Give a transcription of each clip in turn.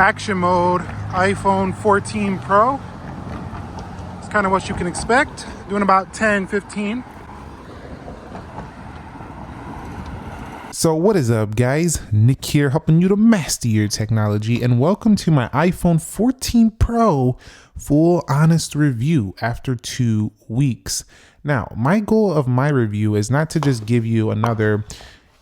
action mode iPhone 14 Pro. It's kind of what you can expect. Doing about 10, 15. So what is up, guys? Nick here, helping you to master your technology, and welcome to my iPhone 14 Pro full honest review after 2 weeks. Now, my goal of my review is not to just give you another,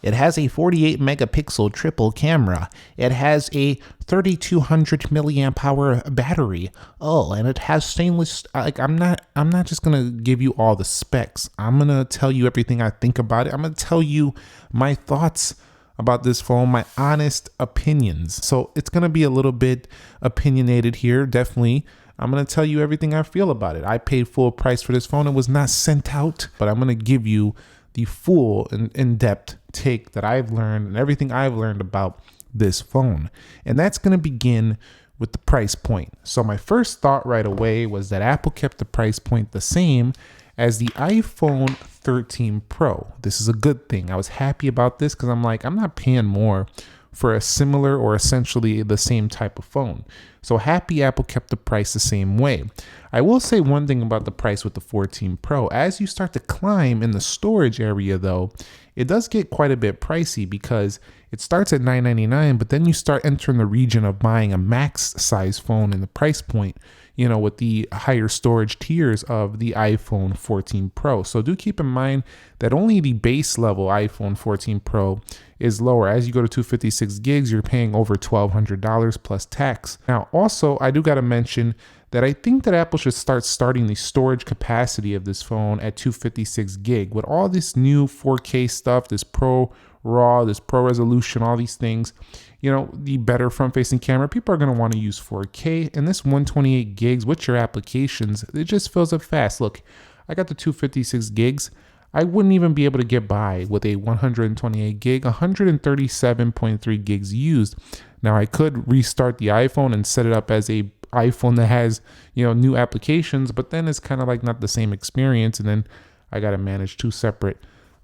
it has a 48 megapixel triple camera. It has a 3200 milliamp hour battery. Oh, and it has stainless, I'm not just gonna give you all the specs. I'm gonna tell you everything I think about it. I'm gonna tell you my thoughts about this phone, my honest opinions. So it's gonna be a little bit opinionated here, definitely. I'm gonna tell you everything I feel about it. I paid full price for this phone. It was not sent out, but I'm gonna give you the full and in-depth take that I've learned and everything I've learned about this phone. And that's going to begin with the price point. So my first thought right away was that Apple kept the price point the same as the iPhone 13 Pro. This is a good thing. I was happy about this because I'm like, I'm not paying more for a similar or essentially the same type of phone. So happy Apple kept the price the same way. I will say one thing about the price with the 14 Pro. As you start to climb in the storage area though, it does get quite a bit pricey because it starts at $999, but then you start entering the region of buying a max size phone in the price point, you know, with the higher storage tiers of the iPhone 14 Pro. So do keep in mind that only the base level iPhone 14 Pro is lower. As you go to 256 gigs, you're paying over $1,200 plus tax. Now, also, I do got to mention that I think that Apple should start starting the storage capacity of this phone at 256 gig. With all this new 4K stuff, this Pro RAW, this Pro resolution, all these things, you know, the better front-facing camera, people are going to want to use 4K. And this 128 gigs with your applications, it just fills up fast. Look, I got the 256 gigs. I wouldn't even be able to get by with a 128 gig, 137.3 gigs used. Now I could restart the iPhone and set it up as a iPhone that has, you know, new applications, but then it's kind of like not the same experience. And then I got to manage two separate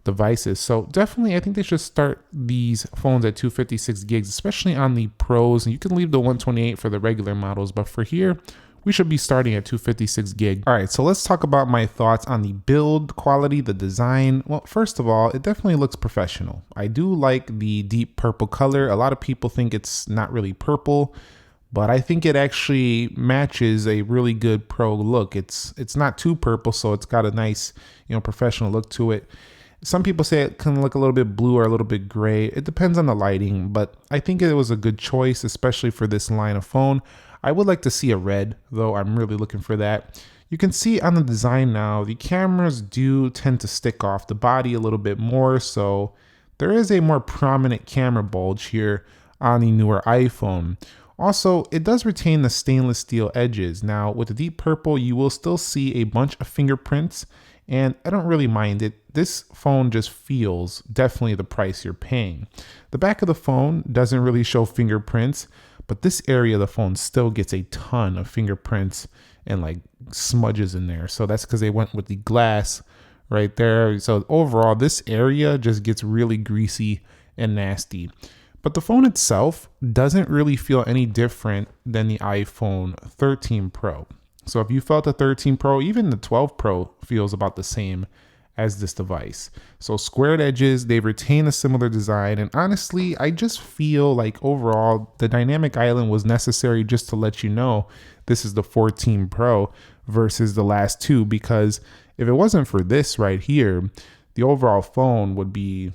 devices. So definitely, I think they should start these phones at 256 gigs, especially on the Pros. And you can leave the 128 for the regular models, but for here, we should be starting at 256 gig. All right, so let's talk about my thoughts on the build quality, the design. Well, first of all, it definitely looks professional. I do like the deep purple color. A lot of people think it's not really purple, but I think it actually matches a really good Pro look. It's not too purple, so it's got a nice, you know, professional look to it. Some people say it can look a little bit blue or a little bit gray. It depends on the lighting, but I think it was a good choice, especially for this line of phone. I would like to see a red, though. I'm really looking for that. You can see on the design now, the cameras do tend to stick off the body a little bit more, so there is a more prominent camera bulge here on the newer iPhone. Also, it does retain the stainless steel edges. Now, with the deep purple, you will still see a bunch of fingerprints, and I don't really mind it. This phone just feels definitely the price you're paying. The back of the phone doesn't really show fingerprints, but this area of the phone still gets a ton of fingerprints and like smudges in there. So that's because they went with the glass right there. So overall, this area just gets really greasy and nasty. But the phone itself doesn't really feel any different than the iPhone 13 Pro. So if you felt the 13 Pro, even the 12 Pro feels about the same as this device. So squared edges, they retain a similar design. And honestly, I just feel like overall, the dynamic island was necessary just to let you know this is the 14 Pro versus the last two, because if it wasn't for this right here, the overall phone would be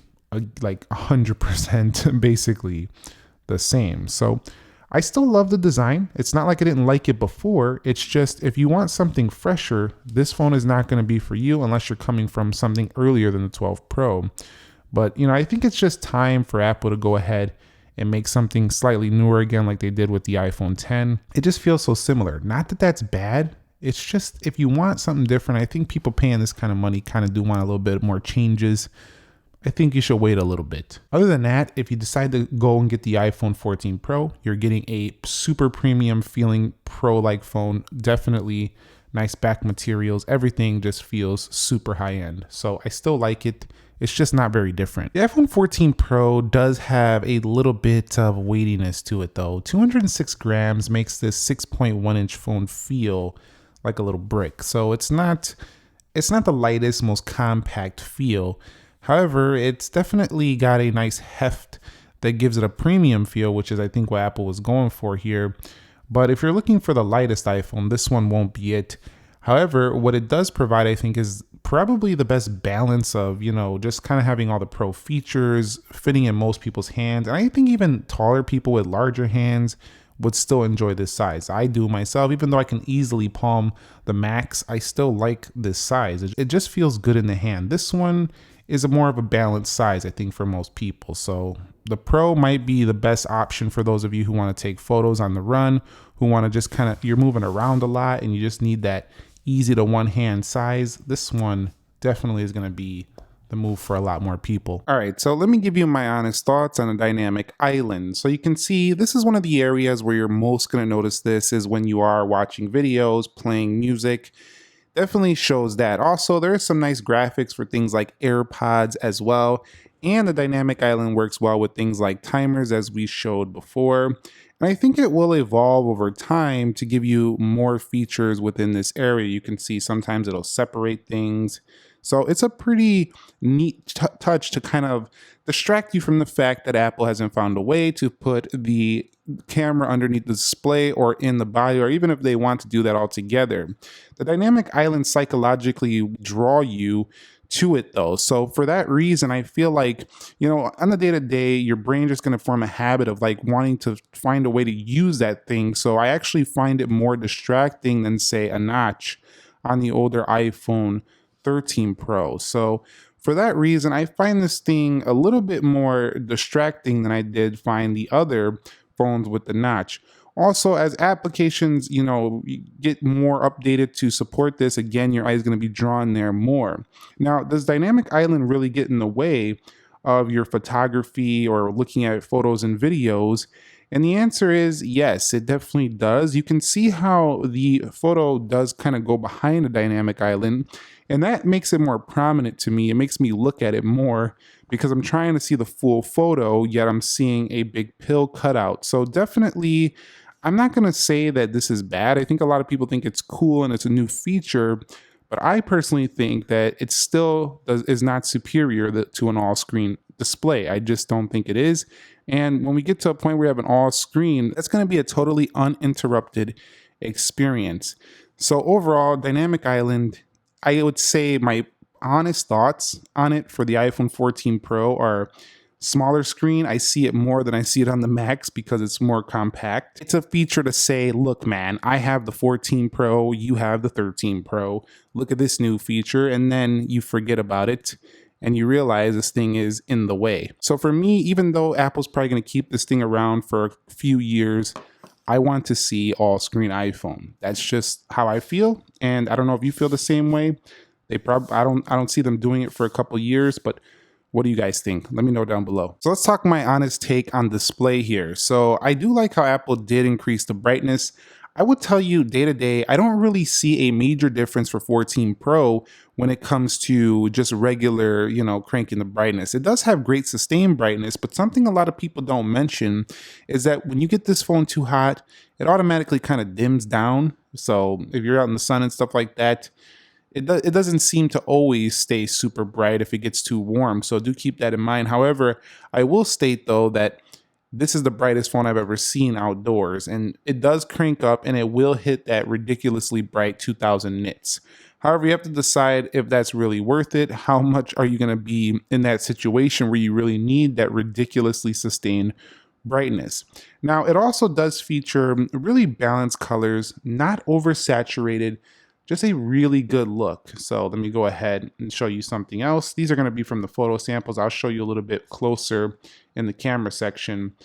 like 100% basically the same. So I still love the design. It's not like I didn't like it before. It's just if you want something fresher, this phone is not going to be for you unless you're coming from something earlier than the 12 Pro. But, you know, I think it's just time for Apple to go ahead and make something slightly newer again like they did with the iPhone 10. It just feels so similar. Not that that's bad. It's just if you want something different, I think people paying this kind of money kind of do want a little bit more changes. I think you should wait a little bit. Other than that, if you decide to go and get the iPhone 14 Pro, you're getting a super premium feeling Pro-like phone. Definitely nice back materials. Everything just feels super high end. So I still like it. it's just not very different. The iPhone 14 Pro does have a little bit of weightiness to it though. 206 grams makes this 6.1-inch phone feel like a little brick. So it's not the lightest, most compact feel. However, it's definitely got a nice heft that gives it a premium feel, which is I think what Apple was going for here. But if you're looking for the lightest iPhone, this one won't be it. However, what it does provide, I think, is probably the best balance of, just kind of having all the pro features fitting in most people's hands. And I think even taller people with larger hands would still enjoy this size. I do myself, even though I can easily palm the Max, I still like this size. It just feels good in the hand. This one is a more of a balanced size, I think, for most people. So the Pro might be the best option for those of you who want to take photos on the run, who want to just you're moving around a lot and you just need that easy to one hand size. This one definitely is going to be the move for a lot more people. All right, so let me give you my honest thoughts on a dynamic island. So you can see this is one of the areas where you're most going to notice this is when you are watching videos, playing music. Definitely shows that. Also, there is some nice graphics for things like AirPods as well. And the dynamic island works well with things like timers, as we showed before. And I think it will evolve over time to give you more features within this area. You can see sometimes it'll separate things. So it's a pretty neat touch to kind of distract you from the fact that Apple hasn't found a way to put the camera underneath the display or in the body, or even if they want to do that altogether. The dynamic island psychologically draw you to it though. So for that reason, I feel like, on the day-to-day, your brain just going to form a habit of like wanting to find a way to use that thing. So I actually find it more distracting than, say, a notch on the older iPhone 13 Pro. So for that reason, I find this thing a little bit more distracting than I did find the other phones with the notch. Also, as applications, get more updated to support this, again, your eye is going to be drawn there more. Now, does Dynamic Island really get in the way of your photography or looking at photos and videos? And the answer is yes, it definitely does. You can see how the photo does kind of go behind a dynamic island, and that makes it more prominent to me. It makes me look at it more because I'm trying to see the full photo, yet I'm seeing a big pill cutout. So definitely, I'm not going to say that this is bad. I think a lot of people think it's cool and it's a new feature, but I personally think that it still is not superior to an all-screen display. I just don't think it is. And when we get to a point where we have an all-screen, that's going to be a totally uninterrupted experience. So overall, Dynamic Island, I would say my honest thoughts on it for the iPhone 14 Pro are smaller screen. I see it more than I see it on the Max because it's more compact. It's a feature to say, look, man, I have the 14 Pro, you have the 13 Pro. Look at this new feature, and then you forget about it and you realize this thing is in the way. So for me, even though Apple's probably going to keep this thing around for a few years, I want to see all screen iPhone. That's just how I feel, and I don't know if you feel the same way. I don't see them doing it for a couple years, but what do you guys think? Let me know down below. So let's talk my honest take on display here. So I do like how Apple did increase the brightness. I would tell you day to day, I don't really see a major difference for 14 Pro when it comes to just regular, cranking the brightness. It does have great sustained brightness, but something a lot of people don't mention is that when you get this phone too hot, it automatically kind of dims down. So if you're out in the sun and stuff like that, it doesn't seem to always stay super bright if it gets too warm. So do keep that in mind. However, I will state though that this is the brightest phone I've ever seen outdoors, and it does crank up and it will hit that ridiculously bright 2000 nits. However, you have to decide if that's really worth it. How much are you going to be in that situation where you really need that ridiculously sustained brightness? Now, it also does feature really balanced colors, not oversaturated, just a really good look. So let me go ahead and show you something else. These are going to be from the photo samples. I'll show you a little bit closer in the camera section,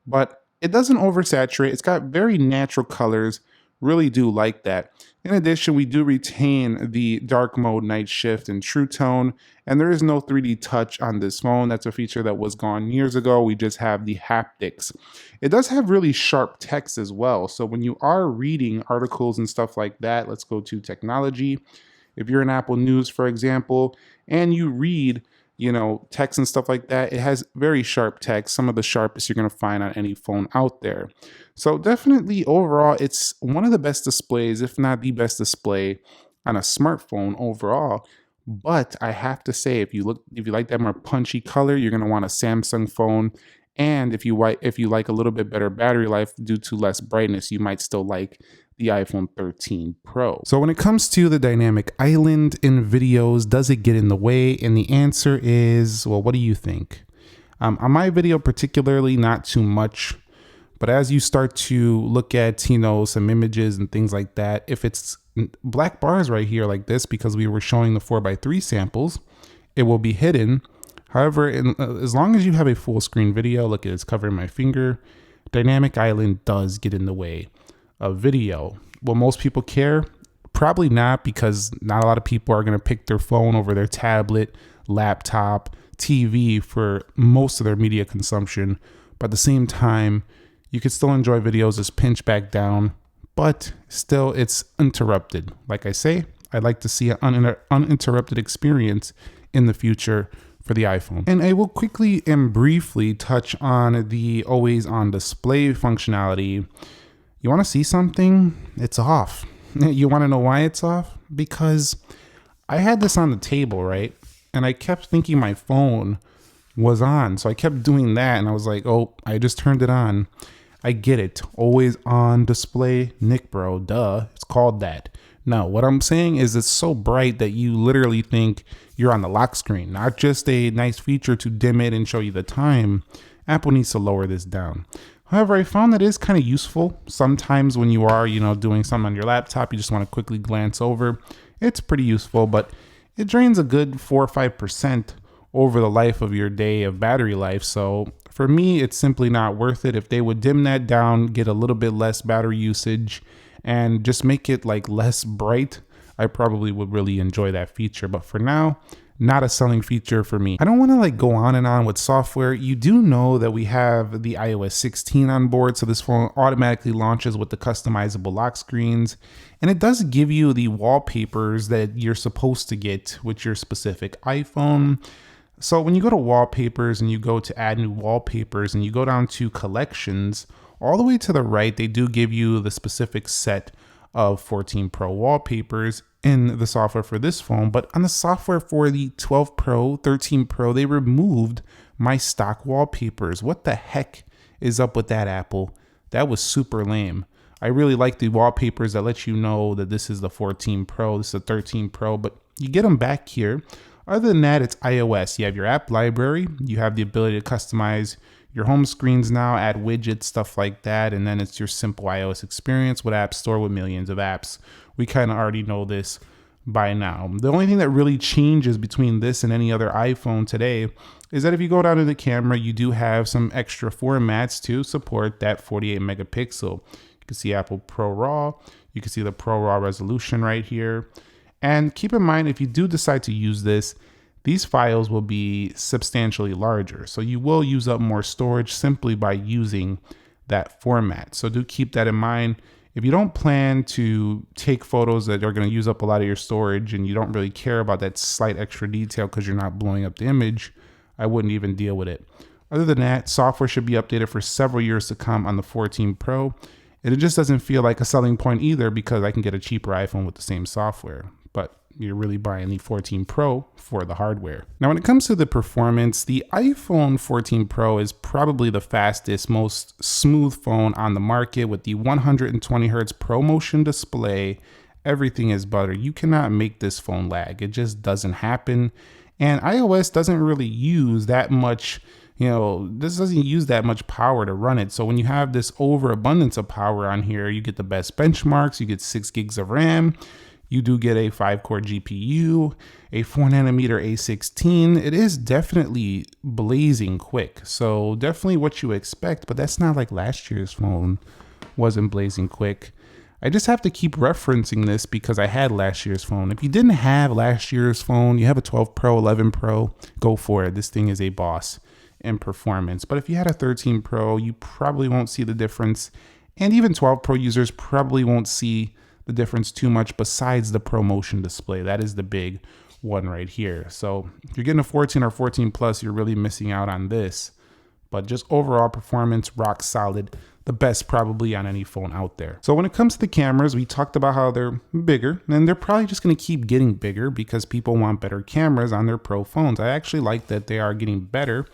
but it doesn't oversaturate. It's got very natural colors. Really do like that. In addition, we do retain the dark mode, night shift, and true tone, and there is no 3D touch on this phone. That's a feature that was gone years ago. We just have the haptics. It does have really sharp text as well. So when you are reading articles and stuff like that, let's go to technology. If you're in Apple News, for example, and you read text and stuff like that. It has very sharp text, some of the sharpest you're going to find on any phone out there. So definitely overall, it's one of the best displays, if not the best display on a smartphone overall. But I have to say, if you like that more punchy color, you're going to want a Samsung phone. And if you like a little bit better battery life due to less brightness, you might still like the iPhone 13 Pro. So when it comes to the dynamic island in videos, does it get in the way? And the answer is, well, what do you think? On my video particularly, not too much. But as you start to look at, some images and things like that, if it's black bars right here like this, because we were showing the 4x3 samples, it will be hidden. However, as long as you have a full screen video, look, it's covering my finger, dynamic island does get in the way of video. Will most people care? Probably not, because not a lot of people are going to pick their phone over their tablet, laptop, TV for most of their media consumption. But at the same time, you could still enjoy videos as pinched back down, but still it's interrupted. Like I say, I'd like to see an uninterrupted experience in the future for the iPhone. And I will quickly and briefly touch on the always on display functionality. You want to see something? It's off. You want to know why it's off? Because I had this on the table, right? And I kept thinking my phone was on. So I kept doing that and I was like, oh, I just turned it on. I get it. Always on display. Nick, bro, duh. It's called that. No, what I'm saying is it's so bright that you literally think you're on the lock screen, not just a nice feature to dim it and show you the time. Apple needs to lower this down. However, I found that it is kind of useful. Sometimes when you are, doing something on your laptop, you just want to quickly glance over. It's pretty useful, but it drains a good 4 or 5% over the life of your day of battery life. So for me, it's simply not worth it. If they would dim that down, get a little bit less battery usage, and just make it like less bright, I probably would really enjoy that feature. But for now, not a selling feature for me. I don't want to go on and on with software. You do know that we have the iOS 16 on board, so this phone automatically launches with the customizable lock screens, and it does give you the wallpapers that you're supposed to get with your specific iPhone. So when you go to wallpapers and you go to add new wallpapers and you go down to collections, all the way to the right, they do give you the specific set of 14 Pro wallpapers in the software for this phone. But on the software for the 12 Pro, 13 Pro, they removed my stock wallpapers. What the heck is up with that, Apple? That was super lame. I really like the wallpapers that let you know that this is the 14 Pro, this is the 13 Pro, but you get them back here. Other than that, it's iOS. You have your app library. You have the ability to customize your home screens now, add widgets, stuff like that. And then it's your simple iOS experience with App Store with millions of apps. We kind of already know this by now. The only thing that really changes between this and any other iPhone today is that if you go down to the camera, you do have some extra formats to support that 48 megapixel. You can see Apple ProRAW. You can see the ProRAW resolution right here. And keep in mind, if you do decide to use this, these files will be substantially larger. So you will use up more storage simply by using that format. So do keep that in mind. If you don't plan to take photos that are going to use up a lot of your storage and you don't really care about that slight extra detail because you're not blowing up the image, I wouldn't even deal with it. Other than that, software should be updated for several years to come on the 14 Pro. And it just doesn't feel like a selling point either because I can get a cheaper iPhone with the same software. But you're really buying the 14 Pro for the hardware. Now, when it comes to the performance, the iPhone 14 Pro is probably the fastest, most smooth phone on the market with the 120 Hz ProMotion display. Everything is butter. You cannot make this phone lag. It just doesn't happen. And iOS doesn't really use that much, this doesn't use that much power to run it. So when you have this overabundance of power on here, you get the best benchmarks, you get 6 gigs of RAM. You do get a 5-core GPU, a 4nm A16. It is definitely blazing quick. So definitely what you expect, but that's not like last year's phone wasn't blazing quick. I just have to keep referencing this because I had last year's phone. If you didn't have last year's phone, you have a 12 Pro, 11 Pro, go for it. This thing is a boss in performance. But if you had a 13 Pro, you probably won't see the difference. And even 12 Pro users probably won't see the difference too much besides the ProMotion display. That is the big one right here. So if you're getting a 14 or 14 Plus, you're really missing out on this. But just overall performance, rock solid. The best probably on any phone out there. So when it comes to the cameras, we talked about how they're bigger, and they're probably just going to keep getting bigger because people want better cameras on their Pro phones. I actually like that they are getting better.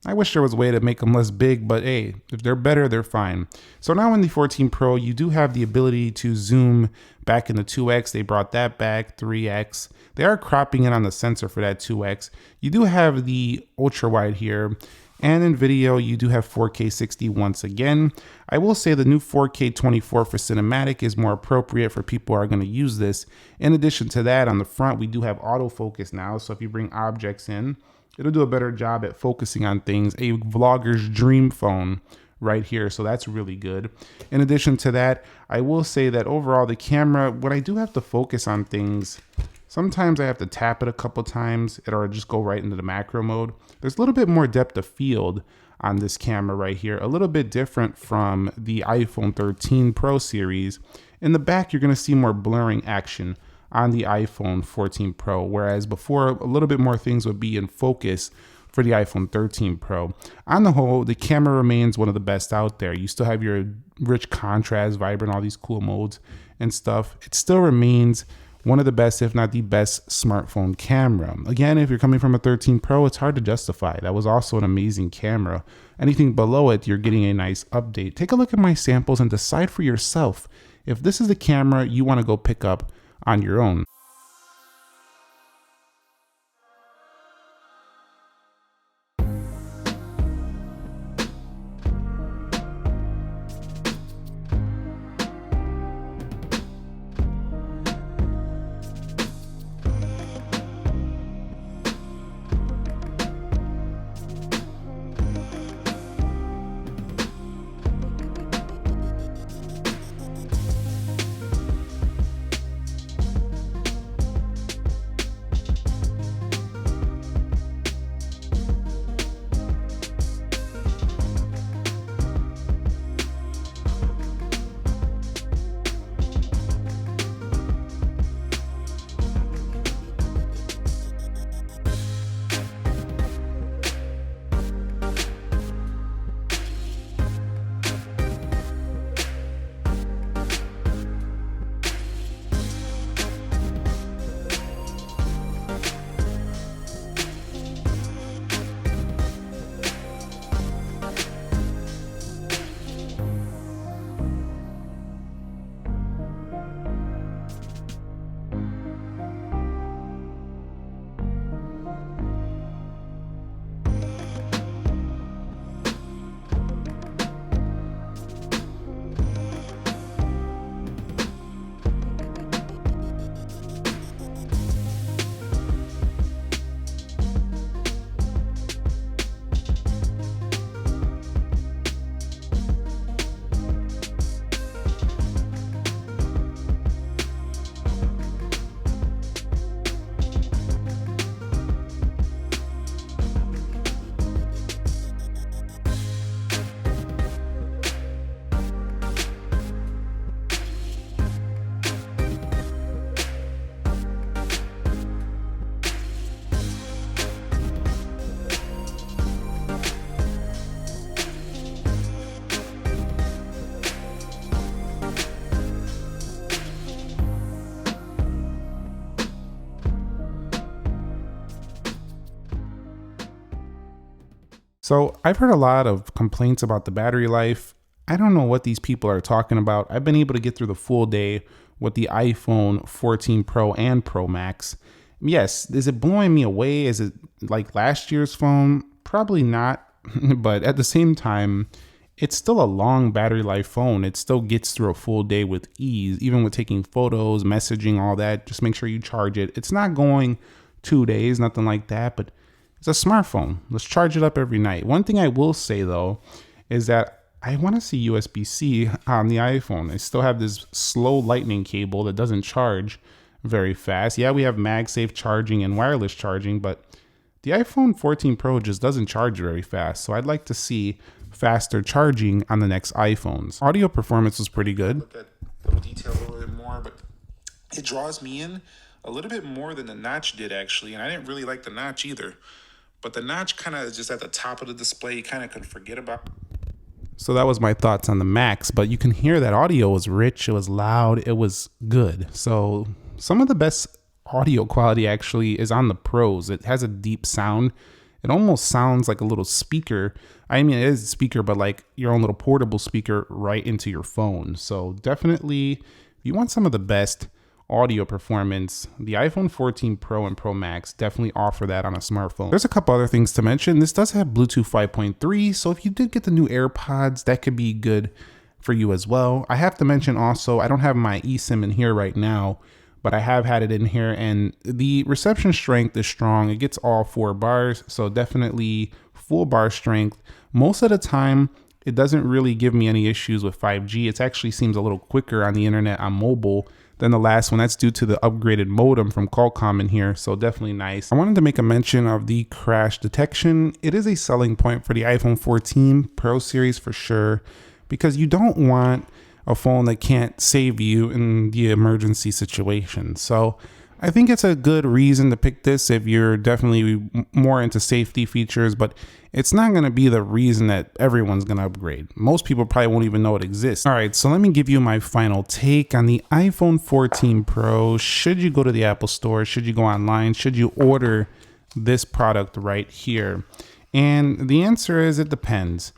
I wish there was a way to make them less big, but hey, if they're better, they're fine. So now in the 14 Pro, you do have the ability to zoom back into 2x. They brought that back, 3x. They are cropping in on the sensor for that 2x. You do have the ultra wide here. And in video, you do have 4K 60 once again. I will say the new 4K 24 for cinematic is more appropriate for people who are going to use this. In addition to that, on the front, we do have autofocus now. So if you bring objects in, it'll do a better job at focusing on things. A vlogger's dream phone right here. So that's really good. In addition to that, I will say that overall the camera, when I do have to focus on things, sometimes I have to tap it a couple times or just go right into the macro mode. There's a little bit more depth of field on this camera right here, a little bit different from the iPhone 13 Pro series. In the back, you're going to see more blurring action on the iPhone 14 Pro, whereas before a little bit more things would be in focus for the iPhone 13 Pro. On the whole, the camera remains one of the best out there. You still have your rich contrast, vibrant, all these cool modes and stuff. It still remains one of the best, if not the best, smartphone camera. Again, if you're coming from a 13 Pro, it's hard to justify. That was also an amazing camera. Anything below it, you're getting a nice update. Take a look at my samples and decide for yourself if this is a camera you want to go pick up on your own. So I've heard a lot of complaints about the battery life. I don't know what these people are talking about. I've been able to get through the full day with the iPhone 14 Pro and Pro Max. Yes, is it blowing me away? Is it like last year's phone? Probably not, but at the same time, it's still a long battery life phone. It still gets through a full day with ease, even with taking photos, messaging, all that. Just make sure you charge it. It's not going 2 days, nothing like that, but it's a smartphone. Let's charge it up every night. One thing I will say though, is that I want to see USB-C on the iPhone. I still have this slow lightning cable that doesn't charge very fast. Yeah, we have MagSafe charging and wireless charging, but the iPhone 14 Pro just doesn't charge very fast. So I'd like to see faster charging on the next iPhones. Audio performance was pretty good. Look at little detail a little bit more, but it draws me in a little bit more than the notch did actually, and I didn't really like the notch either. But the notch kind of is just at the top of the display. You kind of can forget about. So that was my thoughts on the Max, but you can hear that audio was rich, it was loud, it was good. So some of the best audio quality actually is on the Pros. It has a deep sound. It almost sounds like a little speaker. I mean, it is a speaker, but like your own little portable speaker right into your phone. So definitely, if you want some of the best audio performance, the iPhone 14 Pro and Pro Max definitely offer that on a smartphone. There's a couple other things to mention. This does have Bluetooth 5.3, so if you did get the new AirPods, that could be good for you as well. I have to mention also, I don't have my eSIM in here right now, but I have had it in here, and the reception strength is strong. It gets all 4 bars, so definitely full bar strength. Most of the time, it doesn't really give me any issues with 5G. It actually seems a little quicker on the internet on mobile than the last one. That's due to the upgraded modem from Qualcomm in here, so definitely nice. I wanted to make a mention of the crash detection. It is a selling point for the iPhone 14 Pro series for sure, because you don't want a phone that can't save you in the emergency situation. So I think it's a good reason to pick this if you're definitely more into safety features, but it's not going to be the reason that everyone's going to upgrade. Most people probably won't even know it exists. All right, so let me give you my final take on the iPhone 14 Pro. Should you go to the Apple Store? Should you go online? Should you order this product right here? And the answer is it depends.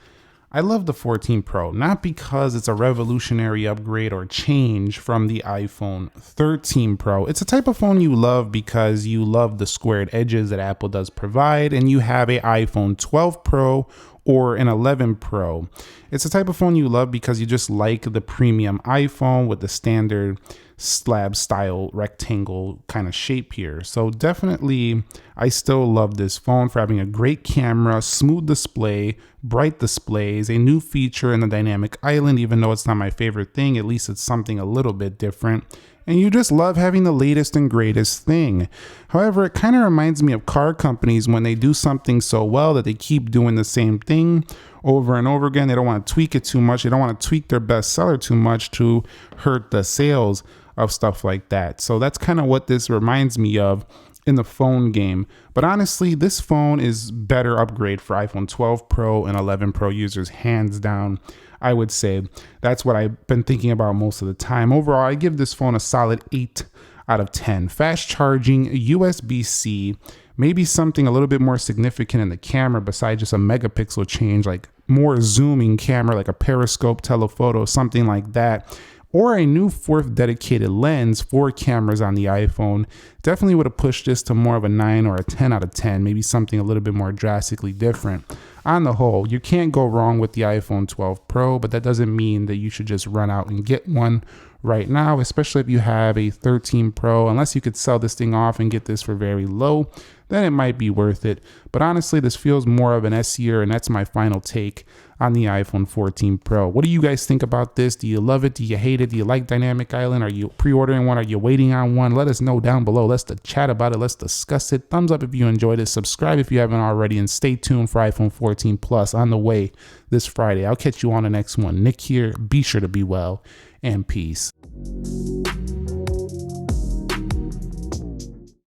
I love the 14 Pro, not because it's a revolutionary upgrade or change from the iPhone 13 Pro. It's a type of phone you love because you love the squared edges that Apple does provide, and you have a iPhone 12 Pro or an 11 Pro. It's a type of phone you love because you just like the premium iPhone with the standard slab style rectangle kind of shape here. So definitely I still love this phone for having a great camera, smooth display, bright displays, a new feature in the dynamic island. Even though it's not my favorite thing, at least it's something a little bit different. And you just love having the latest and greatest thing. However, it kind of reminds me of car companies when they do something so well that they keep doing the same thing over and over again. They don't want to tweak it too much. They don't want to tweak their bestseller too much to hurt the sales of stuff like that. So that's kind of what this reminds me of in the phone game. But honestly, this phone is better upgrade for iPhone 12 Pro and 11 Pro users, hands down. I would say that's what I've been thinking about most of the time. Overall, I give this phone a solid 8 out of 10. Fast charging, USB-C, maybe something a little bit more significant in the camera besides just a megapixel change, like more zooming camera, like a periscope telephoto, something like that. Or a new 4th dedicated lens for cameras on the iPhone. Definitely would have pushed this to more of a 9 or a 10 out of 10, maybe something a little bit more drastically different. On the whole, you can't go wrong with the iPhone 12 Pro, but that doesn't mean that you should just run out and get one right now, especially if you have a 13 Pro. Unless you could sell this thing off and get this for very low, then it might be worth it. But honestly, this feels more of an S year, and that's my final take on the iPhone 14 Pro. What do you guys think about this? Do you love it? Do you hate it? Do you like Dynamic Island? Are you pre-ordering one? Are you waiting on one? Let us know down below. Let's chat about it. Let's discuss it. Thumbs up if you enjoyed it. Subscribe if you haven't already, and stay tuned for iPhone 14 Plus on the way this Friday. I'll catch you on the next one. Nick here. Be sure to be well, and peace.